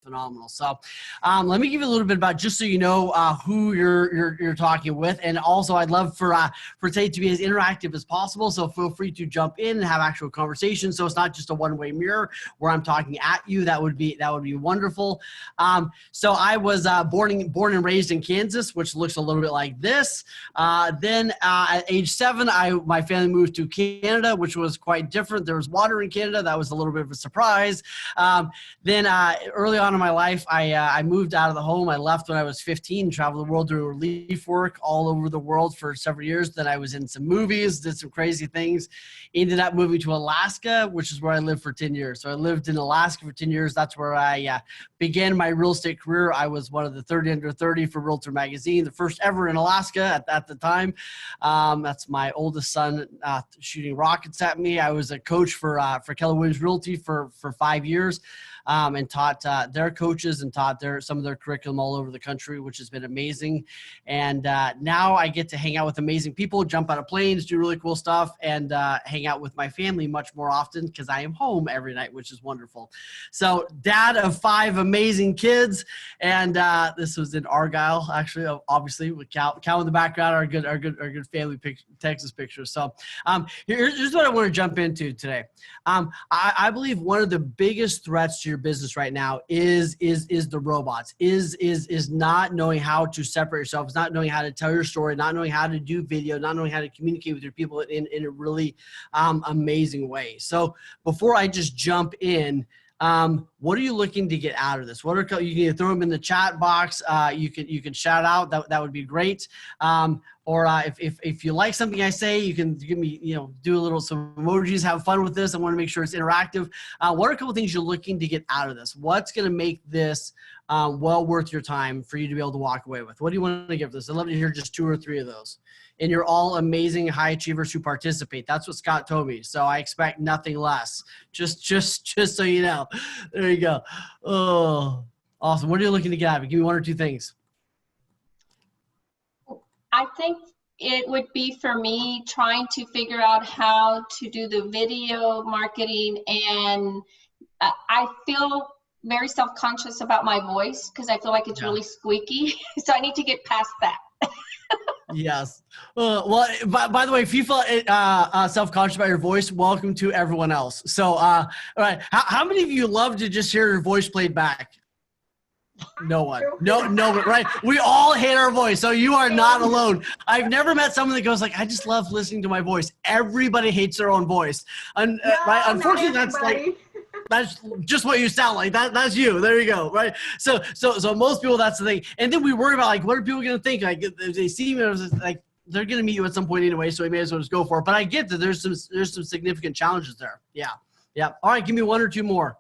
phenomenal. So let me give you a little bit about, just so you know who you're talking with. And also I'd love for today to be as interactive as possible. So feel free to jump in and have actual conversations. So it's not just a one-way mirror where I'm talking at you. That would be wonderful. So I was born and raised in Kansas, which looks a little bit like this. Then at age 7, my family moved to Canada, which was quite different. There was water in Canada. That was a little bit of a surprise. Then early on in my life, I moved out of the home. I left when I was 15, traveled the world doing relief work all over the world for several years. Then I was in some movies, did some crazy things, ended up moving to Alaska, which is where I lived for 10 years. So I lived in Alaska for 10 years. That's where I began my real estate career. I was one of the 30 under 30 for Realtor Magazine, the first ever in Alaska at the time. That's my oldest son shooting rockets at me. I was a coach for Keller Williams Realty for 5 years. And taught their coaches and taught some of their curriculum all over the country, which has been amazing. And now I get to hang out with amazing people, jump out of planes, do really cool stuff, and hang out with my family much more often because I am home every night, which is wonderful. So dad of 5 amazing kids. And this was in Argyle, actually, obviously, with Cal in the background, our good family Texas pictures. So here's what I want to jump into today. I believe one of the biggest threats to your business right now is the robots, is not knowing how to separate yourself, is not knowing how to tell your story, not knowing how to do video, not knowing how to communicate with your people in a really amazing way. So before I just jump in, what are you looking to get out of this? You can either throw them in the chat box. You can shout out. That would be great. Or if you like something I say, you can give me, do some emojis, have fun with this. I want to make sure it's interactive. What are a couple things you're looking to get out of this? What's going to make this well worth your time for you to be able to walk away with? What do you want to give this? I'd love to hear just 2 or 3 of those. And you're all amazing high achievers who participate. That's what Scott told me. So I expect nothing less. Just so you know. There you go. Oh, awesome. What are you looking to get out of it? Give me 1 or 2 things. I think it would be for me trying to figure out how to do the video marketing, and I feel very self-conscious about my voice because I feel like it's really squeaky. So I need to get past that. Yes. Well, by the way, if you feel self-conscious about your voice, welcome to everyone else. So, all right. How many of you love to just hear your voice played back? No one. No, right? We all hate our voice, so you are not alone. I've never met someone that goes like, I just love listening to my voice. Everybody hates their own voice. And right? Unfortunately, that's just what you sound like. That's you. There you go. Right. So most people, that's the thing. And then we worry about like, what are people going to think? Like if they see me, like they're going to meet you at some point anyway. So we may as well just go for it. But I get that there's some significant challenges there. Yeah. Yeah. All right. Give me 1 or 2 more.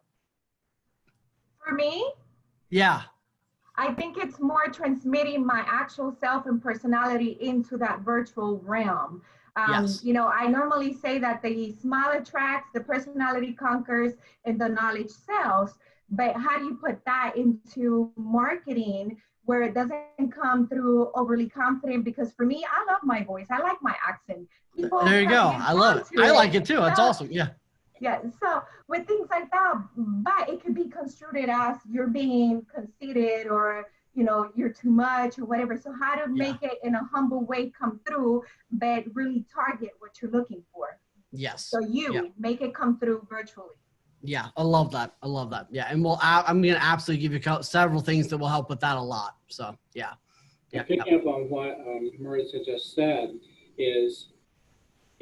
For me? Yeah. I think it's more transmitting my actual self and personality into that virtual realm. Yes. I normally say that the smile attracts, the personality conquers, and the knowledge sells. But how do you put that into marketing where it doesn't come through overly confident? Because for me, I love my voice. I like my accent. There you go. I love it. I like it too. That's awesome. Yeah. Yeah, so with things like that, but it could be construed as you're being conceited or, you're too much or whatever. So how to make it in a humble way come through, but really target what you're looking for. Yes. So make it come through virtually. Yeah, I love that. Yeah, and I'm going to absolutely give you several things that will help with that a lot. So, yeah. Picking up on what Marissa just said is,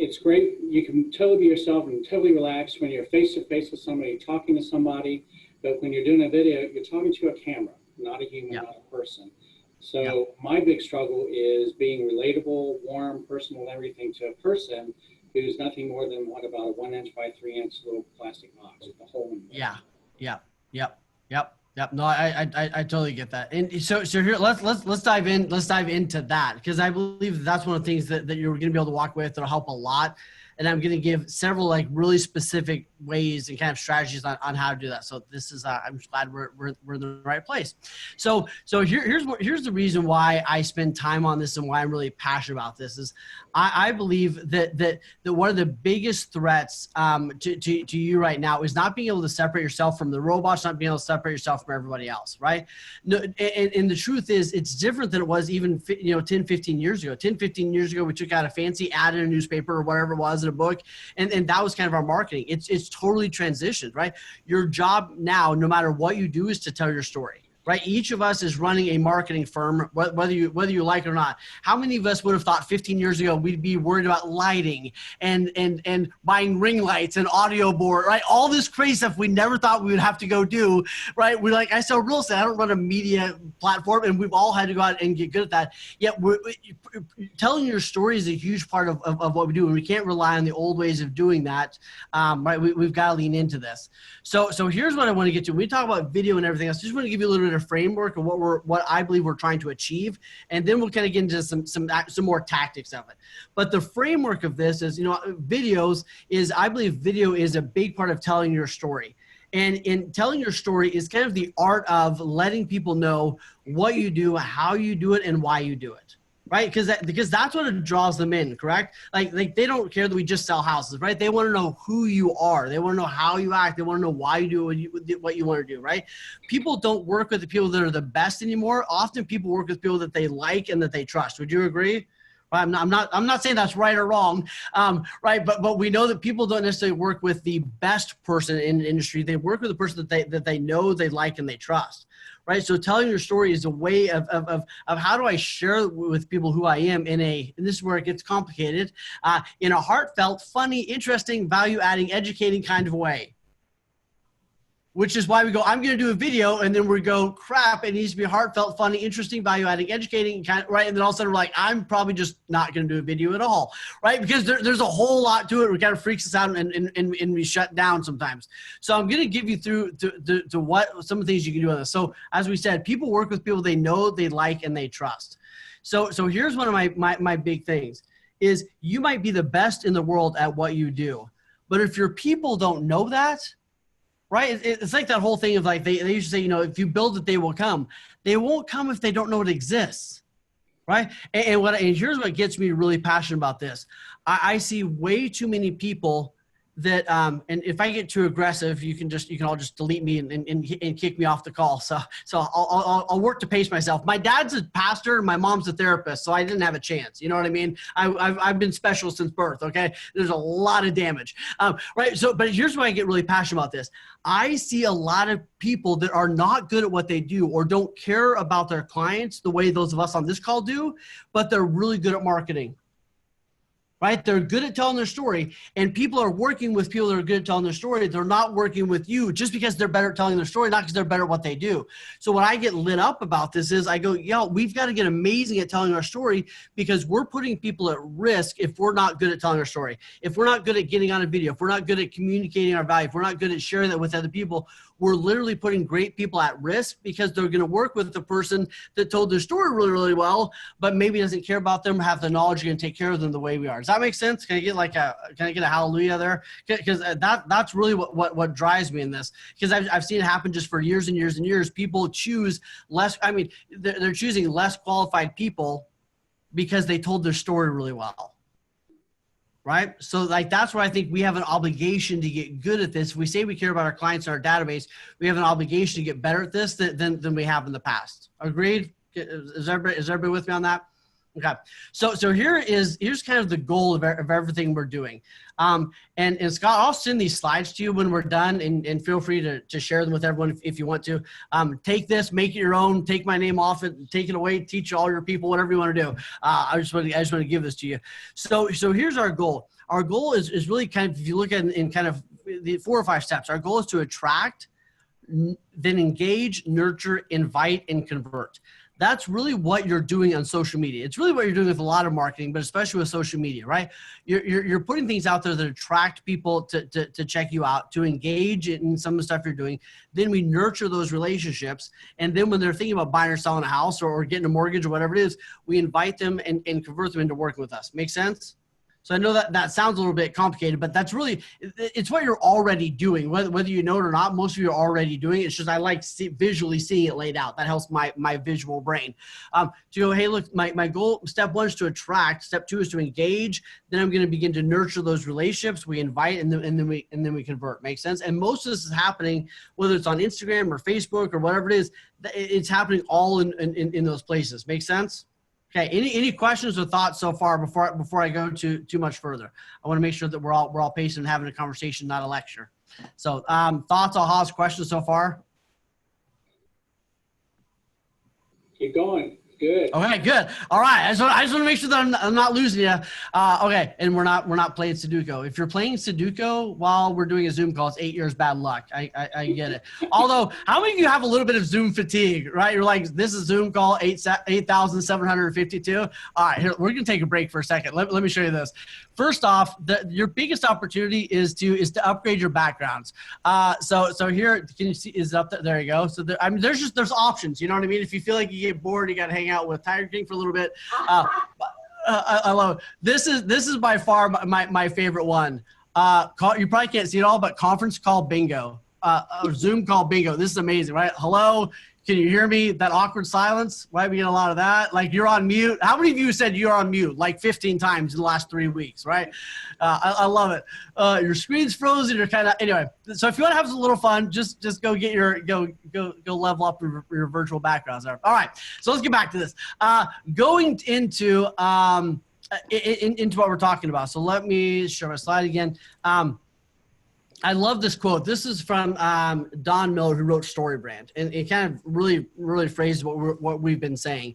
it's great. You can totally be yourself and totally relax when you're face to face with somebody, talking to somebody. But when you're doing a video, you're talking to a camera, not a human, not a person. So my big struggle is being relatable, warm, personal, everything to a person who's nothing more than about a 1 inch by 3 inch little plastic box with a hole in it. Yep. No, I totally get that. And so here, let's dive in. Let's dive into that because I believe that's one of the things that you're going to be able to walk with that'll help a lot. and I'm going to give several like really specific ways and kind of strategies on how to do that. So this is, I'm just glad we're in the right place. So here's the reason why I spend time on this and why I'm really passionate about this is I believe that one of the biggest threats to you right now is not being able to separate yourself from the robots, not being able to separate yourself from everybody else, right? No, and the truth is it's different than it was even 10, 15 years ago. 10, 15 years ago, we took out a fancy ad in a newspaper or whatever it was in a book, and that was kind of our marketing. It's totally transitioned, right? Your job now, no matter what you do, is to tell your story. Right? Each of us is running a marketing firm, whether you like it or not. How many of us would have thought 15 years ago we'd be worried about lighting and buying ring lights and audio board, right? All this crazy stuff we never thought we would have to go do, right? We're like, I sell real estate. I don't run a media platform, and we've all had to go out and get good at that. Yet telling your story is a huge part of what we do, and we can't rely on the old ways of doing that, right? We've got to lean into this. So here's what I want to get to. When we talk about video and everything else, I just want to give you a little bit of framework of what I believe we're trying to achieve, and then we'll kind of get into some more tactics of it. But the framework of this is, videos is, I believe video is a big part of telling your story. And in telling your story is kind of the art of letting people know what you do, how you do it, and why you do it. Right? Because that's what draws them in, correct? Like they don't care that we just sell houses, right? They want to know who you are. They want to know how you act. They want to know why you do what you want to do, right? People don't work with the people that are the best anymore. Often people work with people that they like and that they trust. Would you agree? Right? I'm not saying that's right or wrong, right? But we know that people don't necessarily work with the best person in the industry. They work with the person that they know, they like, and they trust. Right. So telling your story is a way of how do I share with people who I am and this is where it gets complicated, in a heartfelt, funny, interesting, value-adding, educating kind of way. Which is why we go, I'm going to do a video, and then we go, crap, it needs to be heartfelt, funny, interesting, value-adding, educating, right? And then all of a sudden we're like, I'm probably just not going to do a video at all, right? Because there's a whole lot to it. It kind of freaks us out, and we shut down sometimes. So I'm going to give you through to what some of the things you can do on this. So as we said, people work with people they know, they like, and they trust. So here's one of my big things is you might be the best in the world at what you do, but if your people don't know that, right? It's like that whole thing of like, they used to say, if you build it, they will come. They won't come if they don't know it exists, right? And here's what gets me really passionate about this. I see way too many people that, and if I get too aggressive, you can all just delete me and kick me off the call. So I'll work to pace myself. My dad's a pastor, and my mom's a therapist, so I didn't have a chance. You know what I mean? I've been special since birth. Okay, there's a lot of damage, right? So, but here's why I get really passionate about this. I see a lot of people that are not good at what they do or don't care about their clients the way those of us on this call do, but they're really good at marketing. Right? They're good at telling their story, and people are working with people that are good at telling their story. They're not working with you just because they're better at telling their story, not because they're better at what they do. So when I get lit up about this is I go, we've got to get amazing at telling our story, because we're putting people at risk if we're not good at telling our story. If we're not good at getting on a video, if we're not good at communicating our value, if we're not good at sharing that with other people, we're literally putting great people at risk, because they're going to work with the person that told their story really, really well, but maybe doesn't care about them, have the knowledge, and take care of them the way we are. Does that make sense? Can I get a hallelujah there? Because that's really what drives me in this, because I've seen it happen just for years and years and years. People choose less. I mean, they're choosing less qualified people because they told their story really well. Right? So that's where I think we have an obligation to get good at this. If we say we care about our clients and our database, we have an obligation to get better at this than we have in the past. Agreed? Is everybody with me on that? Okay. So here's kind of the goal of everything we're doing. And Scott, I'll send these slides to you when we're done, and feel free to share them with everyone if you want to. Take this, make it your own, take my name off it, take it away, teach all your people, whatever you want to do. I just want to give this to you. So here's our goal. Our goal is really kind of, if you look at in kind of the 4 or 5 steps, our goal is to attract, then engage, nurture, invite, and convert. That's really what you're doing on social media. It's really what you're doing with a lot of marketing, but especially with social media, right? You're putting things out there that attract people to check you out, to engage in some of the stuff you're doing. Then we nurture those relationships. And then when they're thinking about buying or selling a house or getting a mortgage or whatever it is, we invite them and convert them into working with us. Make sense? So I know that that sounds a little bit complicated, but that's really, it's what you're already doing, whether you know it or not. Most of you are already doing it. It's just I like visually seeing it laid out. That helps my visual brain. To go, hey, look, my goal, step 1 is to attract. Step 2 is to engage. Then I'm going to begin to nurture those relationships. We invite, and then we convert. Makes sense? And most of this is happening, whether it's on Instagram or Facebook or whatever it is, it's happening all in those places. Make sense? Okay. Any questions or thoughts so far before I go too much further? I want to make sure that we're all patient and having a conversation, not a lecture. So thoughts, ahas, questions so far? Keep going. Good. Okay, good. All right. I just want to make sure that I'm not losing you. Okay, and we're not playing Sudoku. If you're playing Sudoku while we're doing a Zoom call, it's 8 years bad luck. I get it. Although, how many of you have a little bit of Zoom fatigue, right? You're like, this is Zoom call 8,752. All right, here, we're gonna take a break for a second. Let me show you this. First off, your biggest opportunity is to upgrade your backgrounds. So here, can you see? Is it up there? There you go. So there's options. You know what I mean? If you feel like you get bored, you got to hang out with Tiger King for a little bit. I love it. This is by far my favorite one. You probably can't see it all, but conference call bingo, or Zoom call bingo. This is amazing, right? Hello, can you hear me? That awkward silence, right? We get a lot of that. Like, you're on mute. How many of you said you're on mute? Like 15 times in the last 3 weeks, right? I love it. Your screen's frozen. You're kind of, anyway. So if you want to have a little fun, just go get go level up your virtual backgrounds there. All right. So let's get back to this. Going into what we're talking about. So let me share my slide again. I love this quote. This is from Don Miller, who wrote StoryBrand, and it kind of really phrases what we've been saying.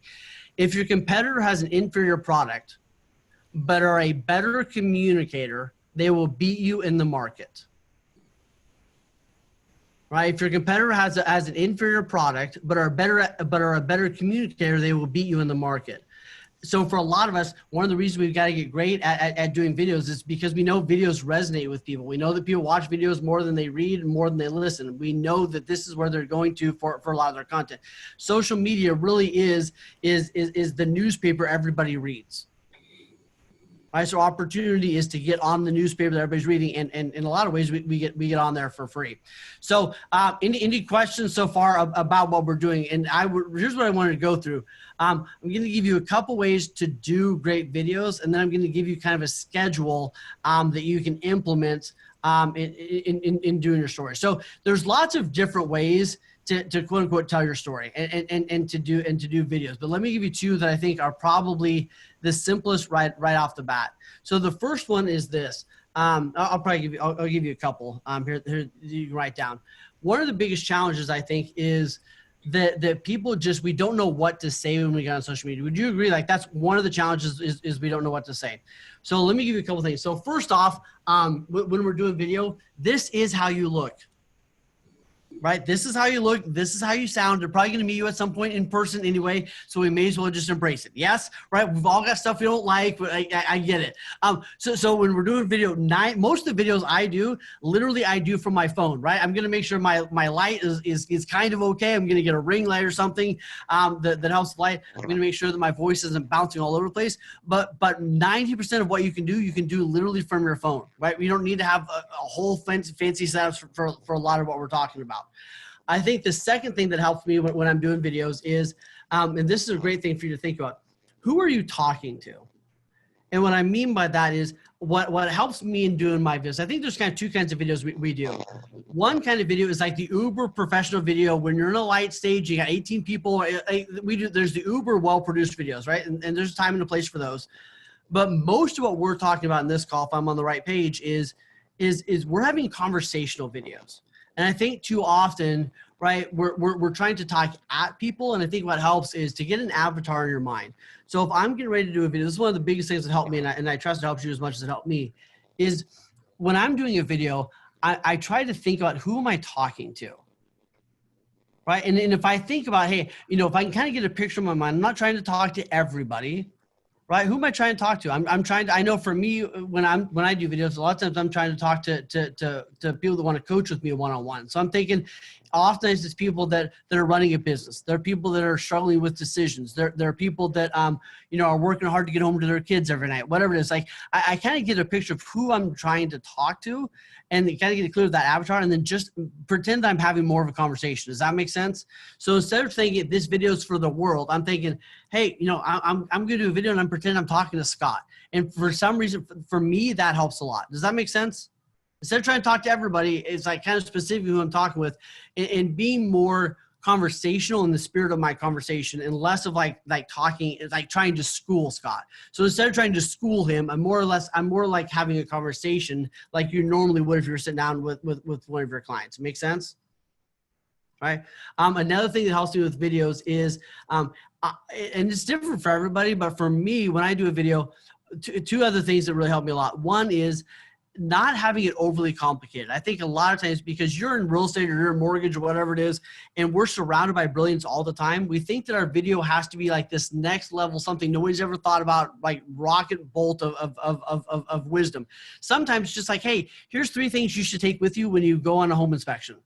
If your competitor has an inferior product, but are a better communicator, they will beat you in the market. Right? If your competitor has an inferior product, but are a better communicator, they will beat you in the market. So for a lot of us, one of the reasons we've got to get great at doing videos is because we know videos resonate with people. We know that people watch videos more than they read and more than they listen. We know that this is where they're going to for a lot of their content. Social media really is the newspaper everybody reads. Right? So opportunity is to get on the newspaper that everybody's reading, and in a lot of ways we get on there for free. So any questions so far about what we're doing? And here's what I wanted to go through. I'm going to give you a couple ways to do great videos, and then I'm going to give you kind of a schedule that you can implement in doing your story. So there's lots of different ways to quote unquote tell your story and to do videos. But let me give you two that I think are probably the simplest right off the bat. So the first one is this. I'll give you a couple here you can write down. One of the biggest challenges I think is that people we don't know what to say when we get on social media. Would you agree? Like, that's one of the challenges is we don't know what to say. So let me give you a couple things. So first off, when we're doing video, this is how you look. Right? This is how you look. This is how you sound. They're probably going to meet you at some point in person anyway, so we may as well just embrace it. Yes? Right? We've all got stuff we don't like, but I get it. So when we're doing video, most of the videos I do from my phone, right? I'm going to make sure my light is kind of okay. I'm going to get a ring light or something that helps light. I'm going to make sure that my voice isn't bouncing all over the place. But 90% of what you can do literally from your phone, right? We don't need to have a whole fancy setups for a lot of what we're talking about. I think the second thing that helps me when I'm doing videos is, and this is a great thing for you to think about, who are you talking to? And what I mean by that is what helps me in doing my videos. I think there's kind of two kinds of videos we do. One kind of video is like the uber professional video when you're in a light stage, you got 18 people. There's the uber well-produced videos, right? And there's a time and a place for those. But most of what we're talking about in this call, if I'm on the right page, is we're having conversational videos. And I think too often, right, we're trying to talk at people, and I think what helps is to get an avatar in your mind. So if I'm getting ready to do a video, this is one of the biggest things that helped me, and I trust it helps you as much as it helped me, is when I'm doing a video, I try to think about who am I talking to, right? And if I think about, hey, if I can kind of get a picture in my mind, I'm not trying to talk to everybody. Right? Who am I trying to talk to? I know for me, when I do videos, a lot of times I'm trying to talk to people that want to coach with me one-on-one. So I'm thinking, oftentimes it's people that are running a business. There are people that are struggling with decisions. There are people that, you know, are working hard to get home to their kids every night, whatever it is. Like I kind of get a picture of who I'm trying to talk to and kind of get clear with that avatar and then just pretend I'm having more of a conversation. Does that make sense? So instead of thinking this video is for the world, I'm thinking, hey, you know, I'm going to do a video and I'm pretending I'm talking to Scott. And for some reason, for me, that helps a lot. Does that make sense? Instead of trying to talk to everybody, it's like kind of specific who I'm talking with and being more conversational in the spirit of my conversation and less of like talking, like trying to school Scott. So instead of trying to school him, I'm more like having a conversation like you normally would if you were sitting down with one of your clients. Make sense? Right. Another thing that helps me with videos is, and it's different for everybody, but for me, when I do a video, two other things that really help me a lot. One is not having it overly complicated. I think a lot of times because you're in real estate or you're in mortgage or whatever it is, and we're surrounded by brilliance all the time, we think that our video has to be like this next level, something nobody's ever thought about, like rocket bolt of wisdom. Sometimes it's just like, hey, here's 3 things you should take with you when you go on a home inspection.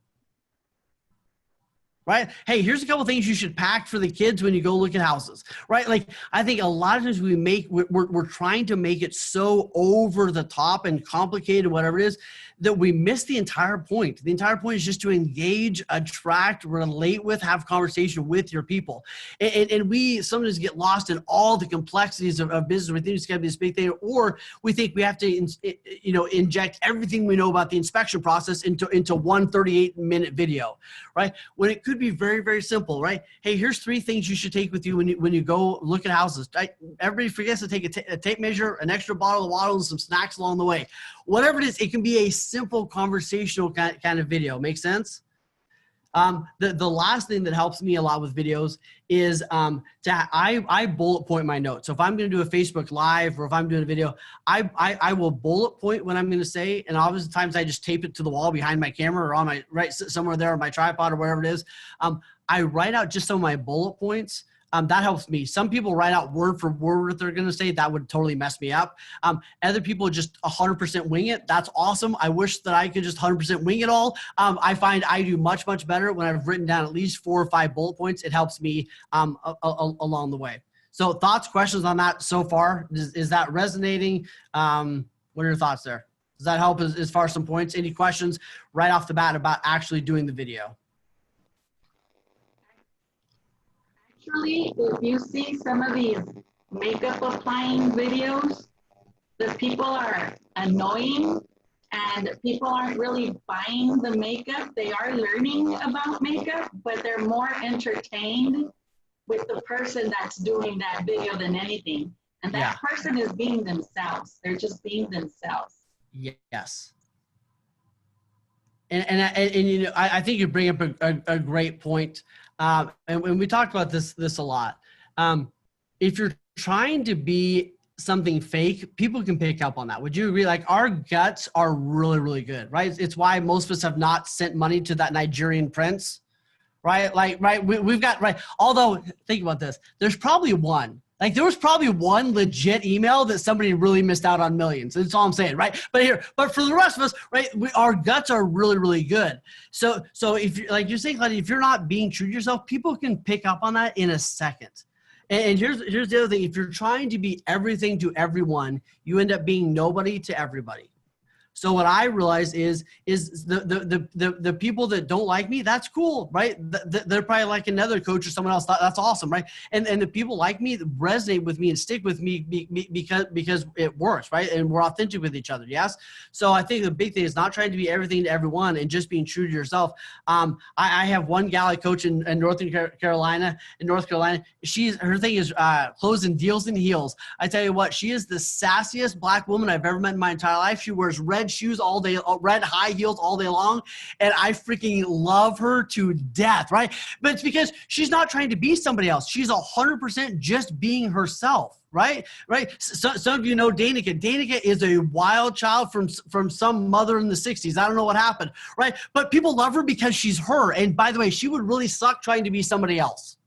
Right? Hey, here's a couple of things you should pack for the kids when you go look at houses, right? Like, I think a lot of times we're trying to make it so over the top and complicated, whatever it is, that we miss the entire point. The entire point is just to engage, attract, relate with, have conversation with your people. And we sometimes get lost in all the complexities of business. We think it's going to be this big thing, or we think we have to, you know, inject everything we know about the inspection process into one 38-minute video, right? When it could be very, very simple, right? Hey, here's 3 things you should take with you when you go look at houses. Right? Everybody forgets to take a tape measure, an extra bottle of water, and some snacks along the way. Whatever it is, it can be a simple conversational kind of video. Make sense? The last thing that helps me a lot with videos is I bullet point my notes. So if I'm going to do a Facebook Live or if I'm doing a video, I will bullet point what I'm going to say. And obviously times I just tape it to the wall behind my camera or on my somewhere there on my tripod or whatever it is. I write out just some of my bullet points. That helps me. Some people write out word for word what they're going to say. That would totally mess me up. Other people just 100% wing it. That's awesome. I wish that I could just 100% wing it all. I find I do much, much better when I've written down at least 4 or 5 bullet points. It helps me along the way. So thoughts, questions on that so far? Is that resonating? What are your thoughts there? Does that help as far as some points? Any questions right off the bat about actually doing the video? Actually, if you see some of these makeup applying videos, the people are annoying and people aren't really buying the makeup. They are learning about makeup, but they're more entertained with the person that's doing that video than anything. And that person is being themselves. They're just being themselves. Yes. And you know, I think you bring up a great point. And we talked about this a lot. If you're trying to be something fake, people can pick up on that. Would you agree? Like our guts are really, really good, right? It's why most of us have not sent money to that Nigerian prince, right? Like, right. We've got, right. Although think about this, there was probably one legit email that somebody really missed out on millions. That's all I'm saying, right? But for the rest of us, right, our guts are really, really good. So if you like you're saying, Claudia, if you're not being true to yourself, people can pick up on that in a second. And here's the other thing: if you're trying to be everything to everyone, you end up being nobody to everybody. So what I realize is the people that don't like me, that's cool, right? They're probably like another coach or someone else. That's awesome, right? And the people like me resonate with me and stick with me because it works, right? And we're authentic with each other, yes? So I think the big thing is not trying to be everything to everyone and just being true to yourself. I have one gal I coach in North Carolina. Her thing is closing deals and heels. I tell you what, she is the sassiest black woman I've ever met in my entire life. She wears red shoes all day, red high heels all day long. And I freaking love her to death, right? But it's because she's not trying to be somebody else. She's 100% just being herself, right? So, some of you know Danica. Danica is a wild child from some mother in the 60s. I don't know what happened, right? But people love her because she's her. And by the way, she would really suck trying to be somebody else.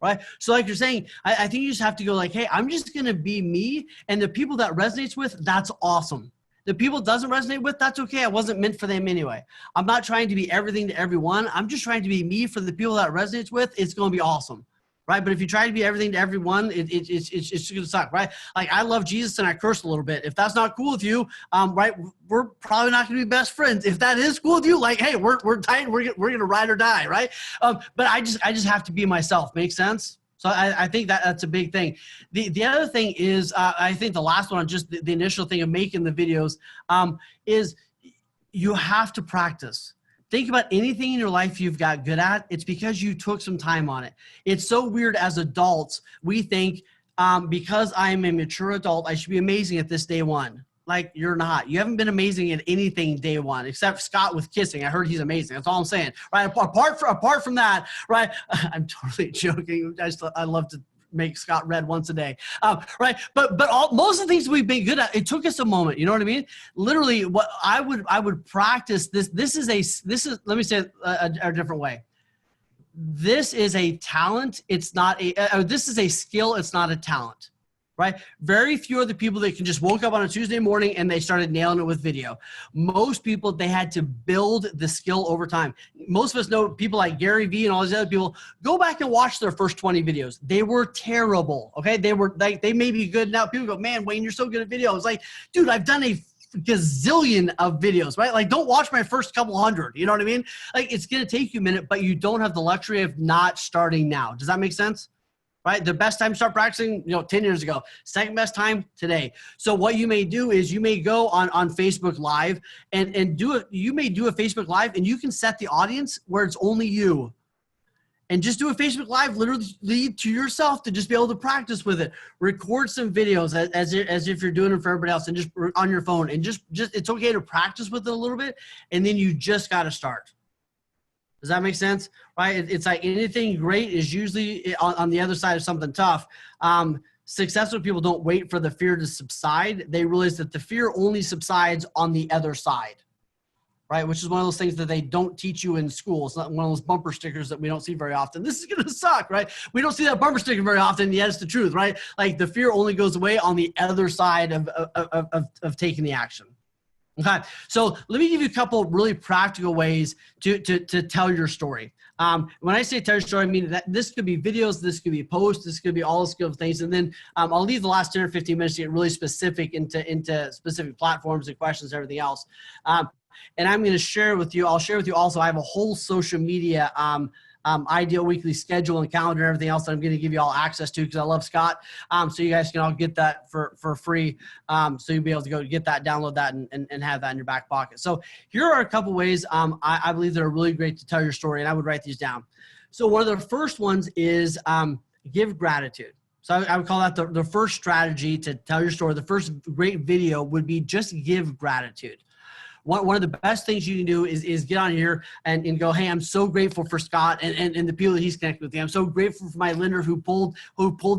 Right. So like you're saying, I think you just have to go like, hey, I'm just going to be me. And the people that resonates with, that's awesome. The people it doesn't resonate with, that's okay. I wasn't meant for them anyway. I'm not trying to be everything to everyone. I'm just trying to be me. For the people that it resonates with, it's going to be awesome. Right? But if you try to be everything to everyone, it's just going to suck, right? Like, I love Jesus and I curse a little bit. If that's not cool with you, right, we're probably not going to be best friends. If that is cool with you, like, hey, we're tight. We're going to ride or die, right? But I just have to be myself. Make sense? So I think that's a big thing. The other thing is, I think the last one, just the initial thing of making the videos, is you have to practice. Think about anything in your life you've got good at. It's because you took some time on it. It's so weird as adults. We think because I'm a mature adult, I should be amazing at this day one. Like, you're not. You haven't been amazing at anything day one, except Scott with kissing. I heard he's amazing. That's all I'm saying. Right? Apart from that, right? I'm totally joking. I love to make Scott red once a day, right? But most of the things we've been good at, it took us a moment. You know what I mean? Literally, what I would practice this. This is let me say it a different way. This is a talent. It's not this is a skill. It's not a talent. Right? Very few are the people that can just woke up on a Tuesday morning and they started nailing it with video. Most people, they had to build the skill over time. Most of us know people like Gary Vee and all these other people. Go back and watch their first 20 videos. They were terrible. Okay. They were like, they may be good now. People go, man, Wayne, you're so good at videos. Like, dude, I've done a gazillion of videos, right? Like, don't watch my first couple hundred. You know what I mean? Like, it's going to take you a minute, but you don't have the luxury of not starting now. Does that make sense? Right? The best time to start practicing, 10 years ago. Second best time, today. So what you may do is you may go on Facebook Live and do it. You may do a Facebook Live and you can set the audience where it's only you. And just do a Facebook Live literally to yourself to just be able to practice with it. Record some videos as if you're doing it for everybody else and just on your phone. And just it's okay to practice with it a little bit. And then you just got to start. Does that make sense? Right? It's like anything great is usually on the other side of something tough. Successful people don't wait for the fear to subside. They realize that the fear only subsides on the other side, right? Which is one of those things that they don't teach you in school. It's not one of those bumper stickers that we don't see very often. This is going to suck, right? We don't see that bumper sticker very often, yet it's the truth, right? Like, the fear only goes away on the other side of taking the action. Okay, so let me give you a couple really practical ways to tell your story. When I say tell your story, I mean that this could be videos, this could be posts, this could be all those kind of things. And then I'll leave the last 10 or 15 minutes to get really specific into specific platforms and questions and everything else. And I'm going to share with you, I'll share with you also, I have a whole social media ideal weekly schedule and calendar and everything else that I'm going to give you all access to, because I love Scott. So you guys can all get that for free. So you'll be able to go get that, download that, and have that in your back pocket. So here are a couple ways I believe that are really great to tell your story, and I would write these down. So one of the first ones is give gratitude. So I would call that the first strategy to tell your story. The first great video would be just give gratitude. One of the best things you can do is get on here and go, hey, I'm so grateful for Scott and the people that he's connected with. I'm so grateful for my lender who pulled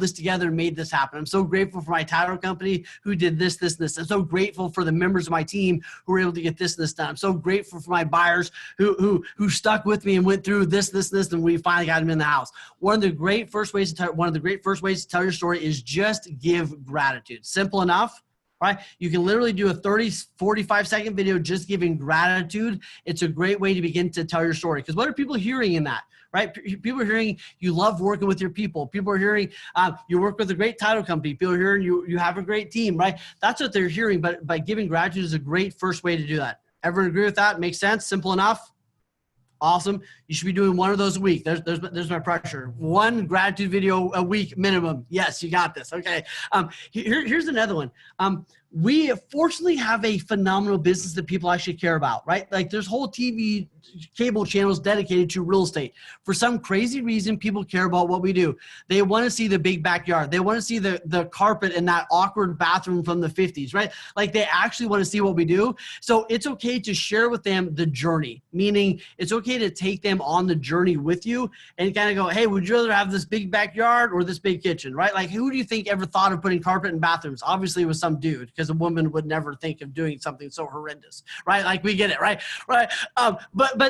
this together and made this happen. I'm so grateful for my title company who did this, this, and this. I'm so grateful for the members of my team who were able to get this and this done. I'm so grateful for my buyers who stuck with me and went through this, and we finally got them in the house. One of the great first ways to tell your story is just give gratitude. Simple enough. Right? You can literally do a 30, 45-second video just giving gratitude. It's a great way to begin to tell your story. Because what are people hearing in that? Right? People are hearing you love working with your people. People are hearing you work with a great title company. People are hearing you have a great team, right? That's what they're hearing. But by giving gratitude is a great first way to do that. Everyone agree with that? Makes sense? Simple enough? Awesome. You should be doing one of those a week. There's my pressure. One gratitude video a week minimum. Yes, you got this. Okay. Here's another one. We fortunately have a phenomenal business that people actually care about, right? Like, there's whole TV cable channels dedicated to real estate. For some crazy reason, people care about what we do. They want to see the big backyard. They want to see the carpet in that awkward bathroom from the 50s, right? Like, they actually want to see what we do. So it's okay to share with them the journey, meaning it's okay to take them on the journey with you and kind of go, hey, would you rather have this big backyard or this big kitchen, right? Like, who do you think ever thought of putting carpet in bathrooms? Obviously it was some dude, because a woman would never think of doing something so horrendous, right? Like we get it, right? But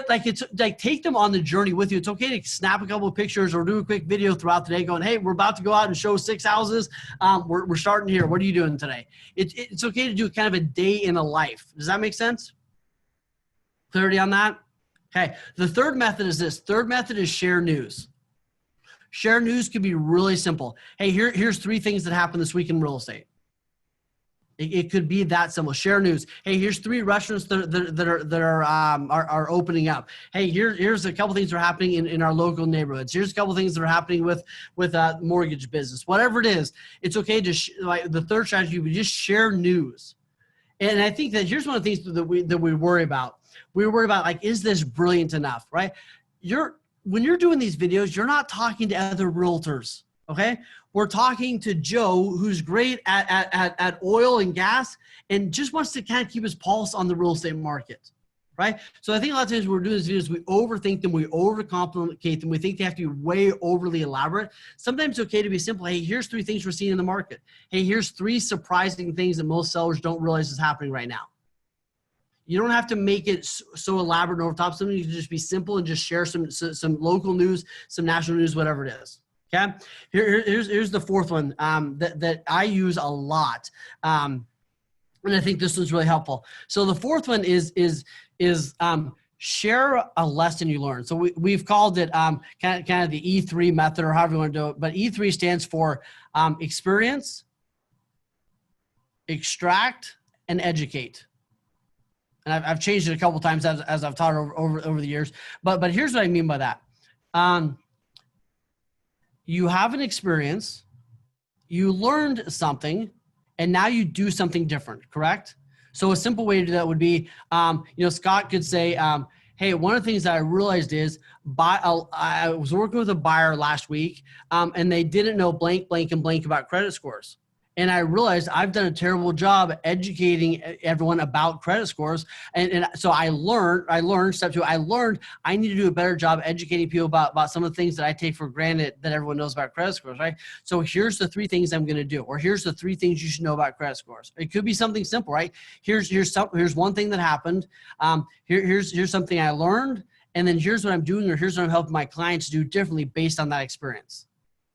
like, it's like, take them on the journey with you. It's okay to snap a couple of pictures or do a quick video throughout the day going, hey, we're about to go out and show 6 houses. We're starting here. What are you doing today? It's okay to do kind of a day in a life. Does that make sense? Clarity on that? Okay. The third method is this. Third method is share news. Share news could be really simple. Hey, here's 3 things that happened this week in real estate. It could be that simple. Share news. Hey, here's 3 restaurants that are opening up. Hey, here's a couple things that are happening in our local neighborhoods. Here's a couple things that are happening with mortgage business. Whatever it is, it's okay to like the third strategy. We just share news. And I think that here's one of the things that we worry about. We worry about, like, is this brilliant enough, right? When you're doing these videos, you're not talking to other realtors, okay? We're talking to Joe, who's great at oil and gas and just wants to kind of keep his pulse on the real estate market, right? So I think a lot of times when we're doing these videos, we overthink them, we overcomplicate them, we think they have to be way overly elaborate. Sometimes it's okay to be simple. Hey, here's 3 things we're seeing in the market. Hey, here's 3 surprising things that most sellers don't realize is happening right now. You don't have to make it so elaborate and over top. Something you can just be simple and just share some local news, some national news, whatever it is. Okay. Here's the fourth one that I use a lot, and I think this one's really helpful. So the fourth one is share a lesson you learned. So we've called it kind of the E3 method, or however you want to do it. But E3 stands for experience, extract, and educate. And I've changed it a couple times as I've taught over the years. But here's what I mean by that. You have an experience, you learned something, and now you do something different, correct? So a simple way to do that would be, Scott could say, hey, one of the things that I realized is I was working with a buyer last week, and they didn't know blank, blank, and blank about credit scores. And I realized I've done a terrible job educating everyone about credit scores. And so I learned step 2, I need to do a better job educating people about some of the things that I take for granted that everyone knows about credit scores, right? So here's the 3 things I'm going to do, or here's the 3 things you should know about credit scores. It could be something simple, right? Here's one thing that happened. Here's something I learned. And then here's what I'm doing, or here's what I'm helping my clients do differently based on that experience.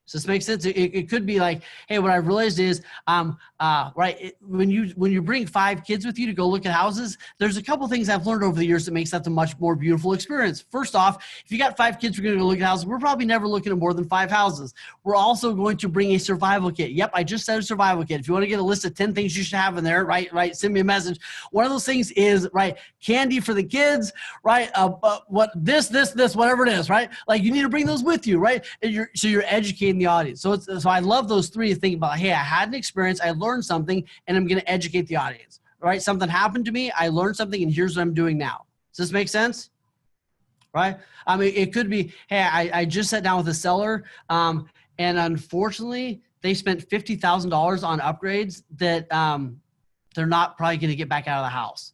Does this make sense? It could be like, hey, what I realized is, when you bring 5 kids with you to go look at houses, there's a couple things I've learned over the years that makes that a much more beautiful experience. First off, if you got 5 kids, we're going to go look at houses. We're probably never looking at more than 5 houses. We're also going to bring a survival kit. Yep, I just said a survival kit. If you want to get a list of 10 things you should have in there, right, send me a message. One of those things is, candy for the kids, whatever it is, right? Like, you need to bring those with you, right? And you're educating the audience. So I love those 3 to think about. Hey, I had an experience, I learned something, and I'm going to educate the audience, right? Something happened to me, I learned something, and here's what I'm doing now. Does this make sense? Right? I mean, it could be, hey, I just sat down with a seller, and unfortunately, they spent $50,000 on upgrades that they're not probably going to get back out of the house.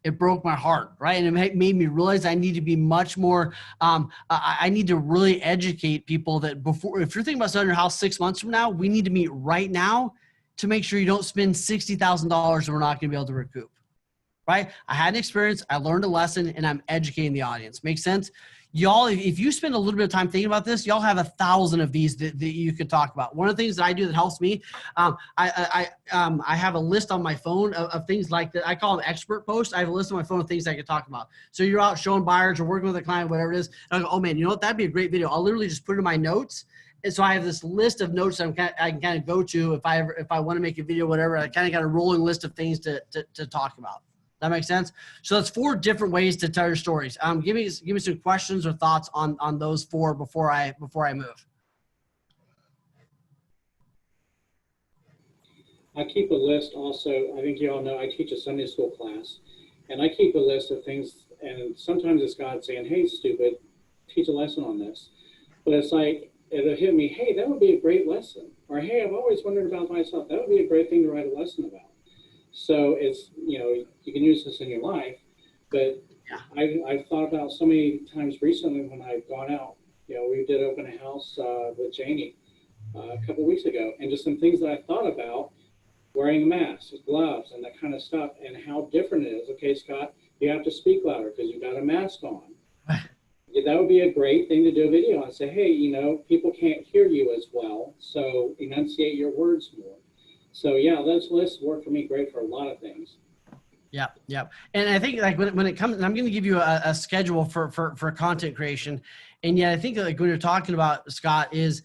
It broke my heart, right? And it made me realize I need to be much more, I need to really educate people that before, if you're thinking about selling your house 6 months from now, we need to meet right now to make sure you don't spend $60,000 that we're not going to be able to recoup, right? I had an experience, I learned a lesson, and I'm educating the audience. Make sense? Y'all, if you spend a little bit of time thinking about this, y'all have 1,000 of these that you could talk about. One of the things that I do that helps me, I have a list on my phone of things like that. I call them expert posts. I have a list on my phone of things I could talk about. So you're out showing buyers or working with a client, whatever it is. And I go, oh man, you know what? That'd be a great video. I'll literally just put it in my notes. And so I have this list of notes that I can kind of go to if I want to make a video, whatever. I kind of got a rolling list of things to talk about. That makes sense? So that's 4 different ways to tell your stories. Give me some questions or thoughts on those 4 before I move. I keep a list also. I think you all know I teach a Sunday school class, and I keep a list of things, and sometimes it's God saying, hey, stupid, teach a lesson on this. But it's like, it'll hit me, hey, that would be a great lesson. Or, hey, I've always wondered about myself. That would be a great thing to write a lesson about. So it's, you can use this in your life, but yeah. I've thought about so many times recently when I've gone out, we did open a house with Janie a couple weeks ago, and just some things that I thought about wearing masks, gloves, and that kind of stuff, and how different it is. Okay, Scott, you have to speak louder because you've got a mask on. That would be a great thing to do a video on. Say, hey, you know, people can't hear you as well, so enunciate your words more. So yeah, those lists work for me great for a lot of things. Yeah, yeah. And I think like when it comes, and I'm going to give you a schedule for content creation. And yet I think like when you're talking about, Scott, is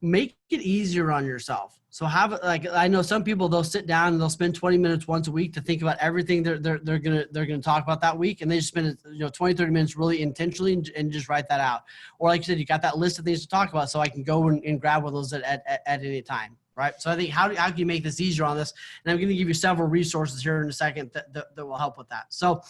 make it easier on yourself. So have, like, I know some people, they'll sit down and they'll spend 20 minutes once a week to think about everything they're going to talk about that week. And they just spend, 20, 30 minutes really intentionally and just write that out. Or like you said, you got that list of things to talk about, so I can go and grab one of those at any time. Right. So I think how can you make this easier on this? And I'm going to give you several resources here in a second that will help with that. So,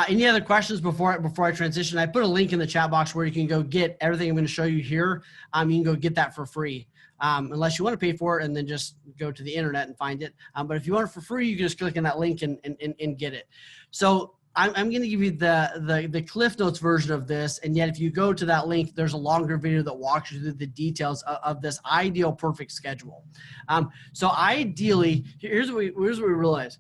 any other questions before I transition? I put a link in the chat box where you can go get everything I'm going to show you here. You can go get that for free, unless you want to pay for it and then just go to the internet and find it. But if you want it for free, you can just click on that link and get it. So I'm going to give you the Cliff Notes version of this. And yet if you go to that link, there's a longer video that walks you through the details of this ideal perfect schedule. So ideally, here's what we realize.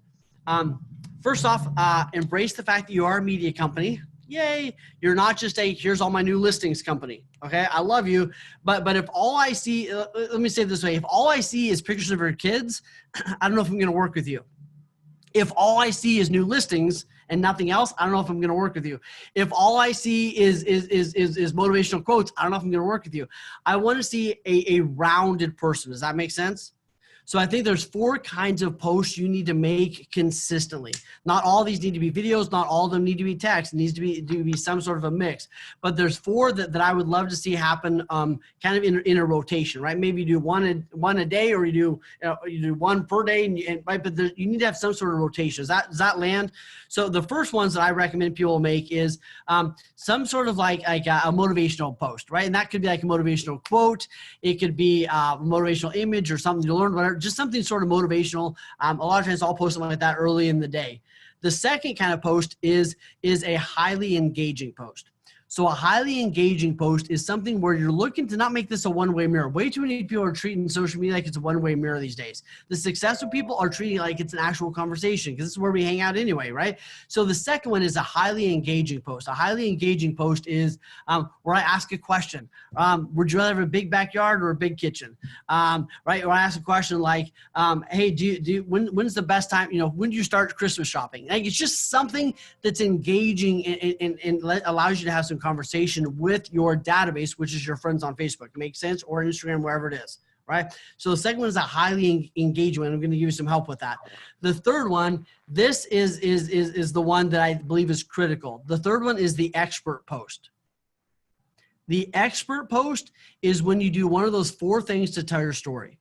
First off, embrace the fact that you are a media company. Yay. You're not just a, here's all my new listings company. Okay. I love you. But if all I see, let me say it this way. If all I see is pictures of your kids, I don't know if I'm going to work with you. If all I see is new listings and nothing else, I don't know if I'm going to work with you. If all I see is motivational quotes, I don't know if I'm going to work with you. I want to see a rounded person. Does that make sense? So I think there's 4 kinds of posts you need to make consistently. Not all these need to be videos. Not all of them need to be text. It needs to be some sort of a mix. But there's 4 that I would love to see happen kind of in a rotation, right? Maybe you do one a day, or you do one per day, right? But you need to have some sort of rotation. Does that land? So the first ones that I recommend people make is some sort of like a motivational post, right? And that could be like a motivational quote. It could be a motivational image or something you learned, whatever. Just something sort of motivational. A lot of times I'll post something like that early in the day. The second kind of post is a highly engaging post. So a highly engaging post is something where you're looking to not make this a one-way mirror. Way too many people are treating social media like it's a one-way mirror these days. The successful people are treating it like it's an actual conversation, because this is where we hang out anyway, right? So the second one is a highly engaging post. A highly engaging post is where I ask a question. Would you rather have a big backyard or a big kitchen? Right? Or I ask a question like, hey, when's the best time, when do you start Christmas shopping? Like, it's just something that's engaging and allows you to have some conversation with your database, which is your friends on Facebook. Makes sense? Or Instagram, wherever it is, right? So the second one is a highly engaging one. I'm going to give you some help with that. The third one, this is the one that I believe is critical. The third one is the expert post. The expert post is when you do one of those 4 things to tell your story.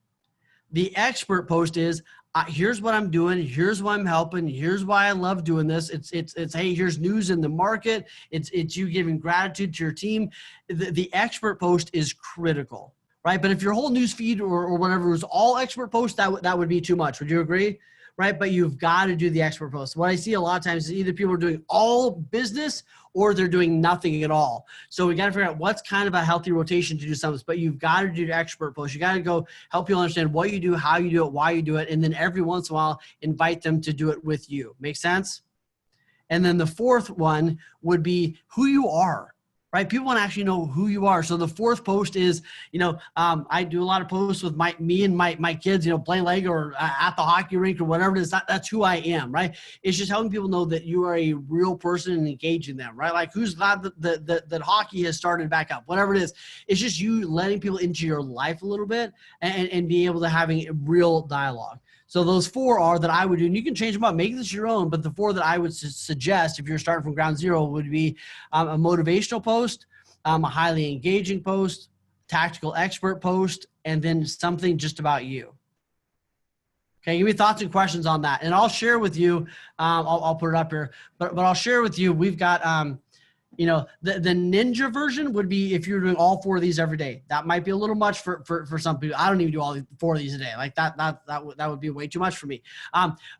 The expert post is, here's what I'm doing. Here's why I'm helping. Here's why I love doing this. It's hey, here's news in the market. It's you giving gratitude to your team. The expert post is critical, right? But if your whole news feed or whatever was all expert posts, that would be too much. Would you agree? Right? But you've got to do the expert post. What I see a lot of times is either people are doing all business or they're doing nothing at all. So we got to figure out what's kind of a healthy rotation to do some of this, but you've got to do the expert post. You got to go help people understand what you do, how you do it, why you do it. And then every once in a while, invite them to do it with you. Make sense? And then the fourth one would be who you are. Right? People want to actually know who you are. So the fourth post is, I do a lot of posts with me and my kids, playing Lego or at the hockey rink or whatever it is. That's who I am, right? It's just helping people know that you are a real person and engaging them, right? Like, who's glad that hockey has started back up, whatever it is. It's just you letting people into your life a little bit and being able to having real dialogue. So those 4 are that I would do, and you can change them up, make this your own, but the 4 that I would suggest if you're starting from ground zero would be a motivational post, a highly engaging post, tactical expert post, and then something just about you. Okay, give me thoughts and questions on that. And I'll share with you, I'll put it up here, but I'll share with you, we've got, You know, the ninja version would be if you're doing all 4 of these every day. That might be a little much for some people. I don't even do all 4 of these a day. Like that would be way too much for me.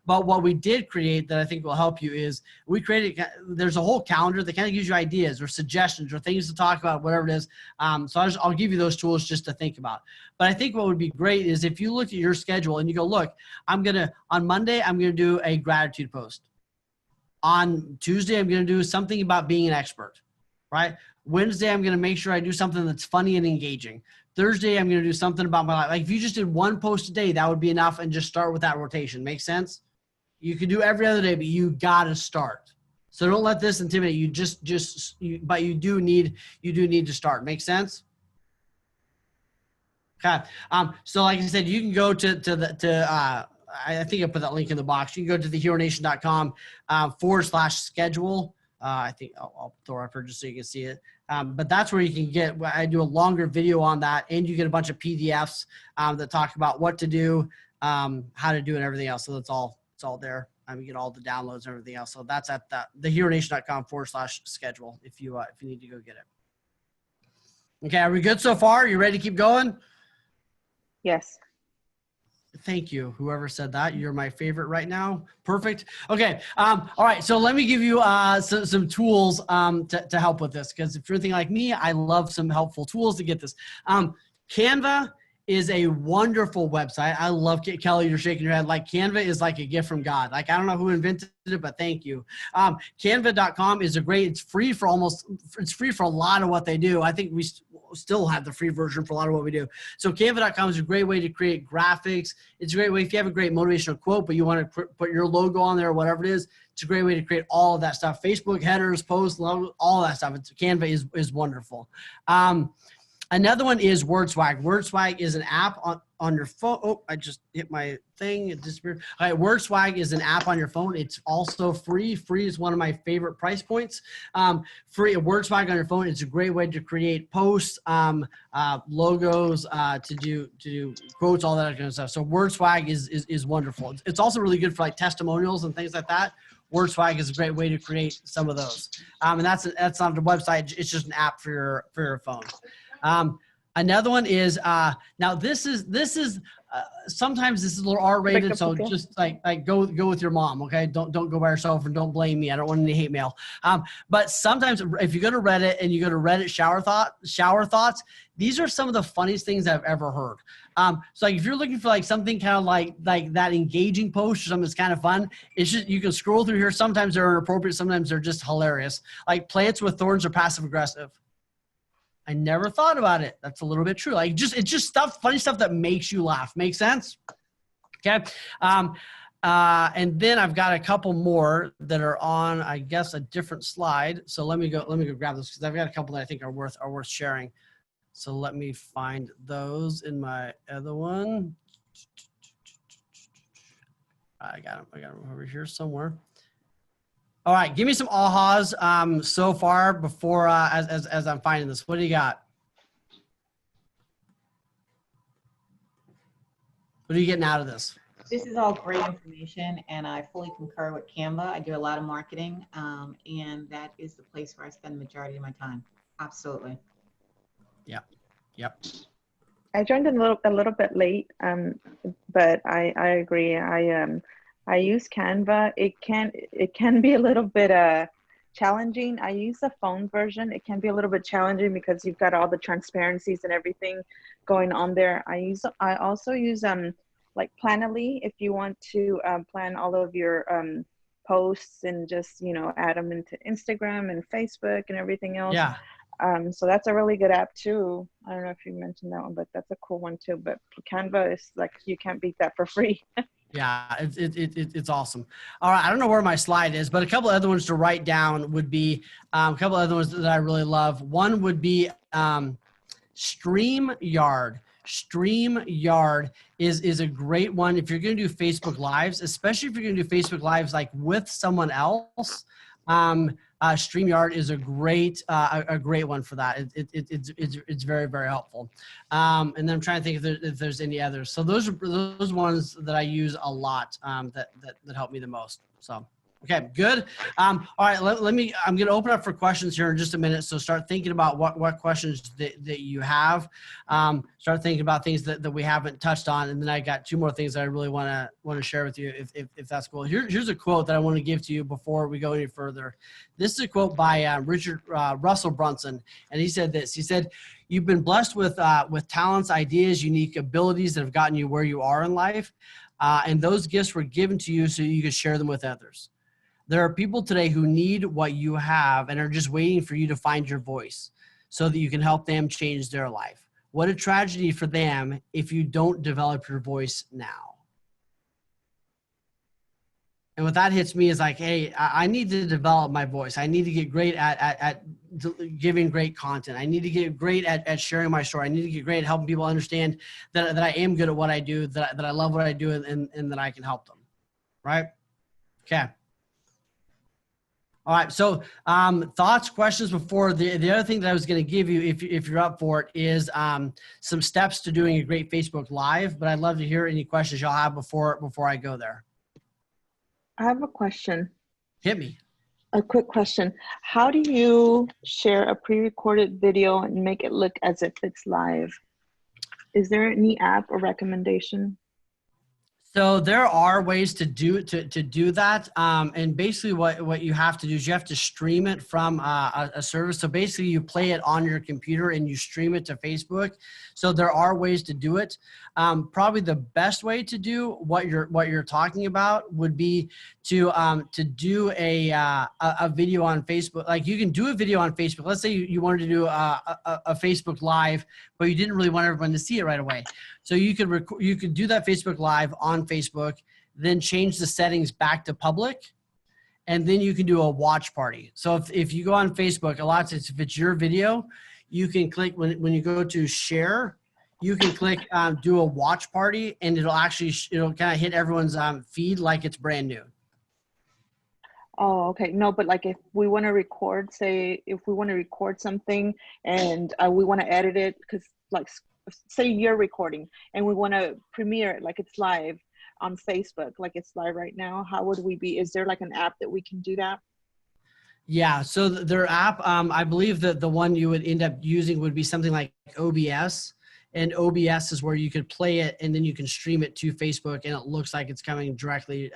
But what we did create that I think will help you is we created, there's a whole calendar that kind of gives you ideas or suggestions or things to talk about, whatever it is. So I'll give you those tools just to think about. But I think what would be great is if you look at your schedule and you go, look, on Monday, I'm going to do a gratitude post. On Tuesday, I'm going to do something about being an expert, right? Wednesday, I'm going to make sure I do something that's funny and engaging. Thursday, I'm going to do something about my life. Like if you just did 1 post a day, that would be enough, and just start with that rotation. Make sense? You could do every other day, but you got to start. So don't let this intimidate you. But you do need to start. Make sense? Okay. So like I said, you can go I think I put that link in the box. You can go to theheronation.com /schedule. I think I'll throw it up here just so you can see it. But that's where you can I do a longer video on that, and you get a bunch of PDFs that talk about what to do, how to do it, and everything else. So it's all there. You get all the downloads and everything else. So that's at theheronation.com /schedule if you need to go get it. Okay, are we good so far? You ready to keep going? Yes. Thank you. Whoever said that, you're my favorite right now. Perfect. Okay. All right. So let me give you some tools to help with this, because if you're anything like me, I love some helpful tools to get this. Canva is a wonderful website. I love it. Kelly, you're shaking your head. Like Canva is like a gift from God. Like I don't know who invented it, but thank you. Canva.com is it's free for a lot of what they do. I think we still have the free version for a lot of what we do. So Canva.com is a great way to create graphics. It's a great way if you have a great motivational quote, but you want to put your logo on there or whatever it is. It's a great way to create all of that stuff. Facebook headers, posts, all of that stuff. Canva is wonderful. Another one is WordSwag. WordSwag is an app on your phone. Oh, I just hit my thing. It disappeared. All right, WordSwag is an app on your phone. It's also free. Free is one of my favorite price points. Free WordSwag on your phone. It's a great way to create posts, logos, to do quotes, all that kind of stuff. So WordSwag is wonderful. It's also really good for like testimonials and things like that. WordSwag is a great way to create some of those. And that's on the website. It's just an app for your phone. Another one is now this is sometimes this is a little R-rated, so just like go with your mom, okay? Don't go by yourself, and don't blame me. I don't want any hate mail. But sometimes if you go to Reddit and you go to Reddit shower thoughts, these are some of the funniest things I've ever heard. So like if you're looking for like something kind of like that engaging post or something that's kind of fun, it's just you can scroll through here. Sometimes they're inappropriate, sometimes they're just hilarious. Like plants with thorns are passive aggressive. I never thought about it. That's a little bit true. Like it's just funny stuff that makes you laugh. Make sense? Okay. And then I've got a couple more that are on, I guess, a different slide. So let me go grab those, because I've got a couple that I think are worth sharing. So let me find those in my other one. I got them over here somewhere. All right, give me some ahas so far before as I'm finding this. What do you got? What are you getting out of this? This is all great information, and I fully concur with Canva. I do a lot of marketing, and that is the place where I spend the majority of my time. Absolutely. Yep. I joined a little bit late, but I agree. I use Canva. It can be a little bit challenging. I use the phone version. It can be a little bit challenging because you've got all the transparencies and everything going on there. I also use like Planoly if you want to plan all of your posts and just add them into Instagram and Facebook and everything else. Yeah. So that's a really good app too. I don't know if you mentioned that one, but that's a cool one too. But Canva is like, you can't beat that for free. Yeah, it's awesome. All right, I don't know where my slide is, but a couple other ones to write down would be a couple other ones that I really love. One would be StreamYard. StreamYard is a great one if you're going to do Facebook Lives, especially if you're going to do Facebook Lives like with someone else. StreamYard is a great one for that. It's very, very helpful. And then I'm trying to think if there's any others. So those are those ones that I use a lot that help me the most. So Okay, good. All right, I'm going to open up for questions here in just a minute. So start thinking about what questions that you have. Start thinking about things that we haven't touched on. And then I got 2 more things that I really want to share with you if that's cool. Here's a quote that I want to give to you before we go any further. This is a quote by Richard Russell Brunson. And he said this. He said, "You've been blessed with talents, ideas, unique abilities that have gotten you where you are in life. And those gifts were given to you so you could share them with others. There are people today who need what you have and are just waiting for you to find your voice so that you can help them change their life. What a tragedy for them if you don't develop your voice now." And what that hits me is like, hey, I need to develop my voice. I need to get great at giving great content. I need to get great at sharing my story. I need to get great at helping people understand that I am good at what I do, that I love what I do, and that I can help them. Right? Okay. All right. So thoughts, questions before the other thing that I was going to give you, if you're up for it, is some steps to doing a great Facebook Live. But I'd love to hear any questions y'all have before I go there. I have a question. Hit me. A quick question. How do you share a pre-recorded video and make it look as if it's live? Is there any app or recommendation? So there are ways to do that, and basically what you have to do is you have to stream it from a service. So basically you play it on your computer and you stream it to Facebook. So there are ways to do it. Probably the best way to do what you're talking about would be to do a video on Facebook. Like you can do a video on Facebook. Let's say you wanted to do a Facebook Live, but you didn't really want everyone to see it right away. So you could do that Facebook Live on Facebook, then change the settings back to public, and then you can do a watch party. So if you go on Facebook, a lot of times if it's your video, you can click when you go to share, you can click do a watch party, and it'll kind of hit everyone's feed like it's brand new. Oh, okay. No, but like if we want to record, say if we want to record something and we want to edit it, because like say you're recording and we want to premiere it like it's live on Facebook, like it's live right now, how would we be? Is there like an app that we can do that? Yeah, so their app, I believe that the one you would end up using would be something like OBS. And OBS is where you could play it and then you can stream it to Facebook and it looks like it's coming directly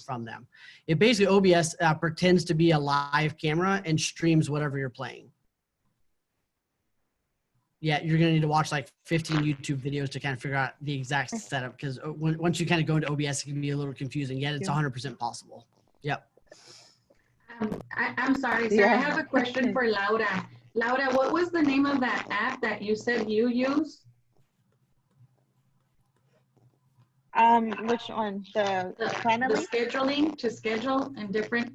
from them. It basically, OBS pretends to be a live camera and streams whatever you're playing. Yeah, you're gonna need to watch like 15 YouTube videos to kind of figure out the exact setup, because once you kind of go into OBS, it can be a little confusing, yet it's 100% possible. Yep. I'm sorry, sir. Yeah. I have a question for Laura. Laura, what was the name of that app that you said you use? Which one? The Planoly? The scheduling, to schedule in different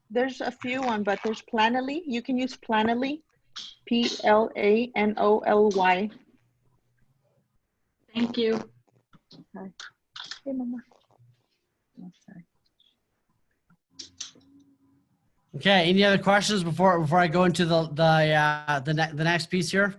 There's a few one, but there's Planoly. You can use Planoly, Planoly. Thank you. Okay. Hey, Mama. Oh, sorry. Okay. Any other questions before I go into the next piece here?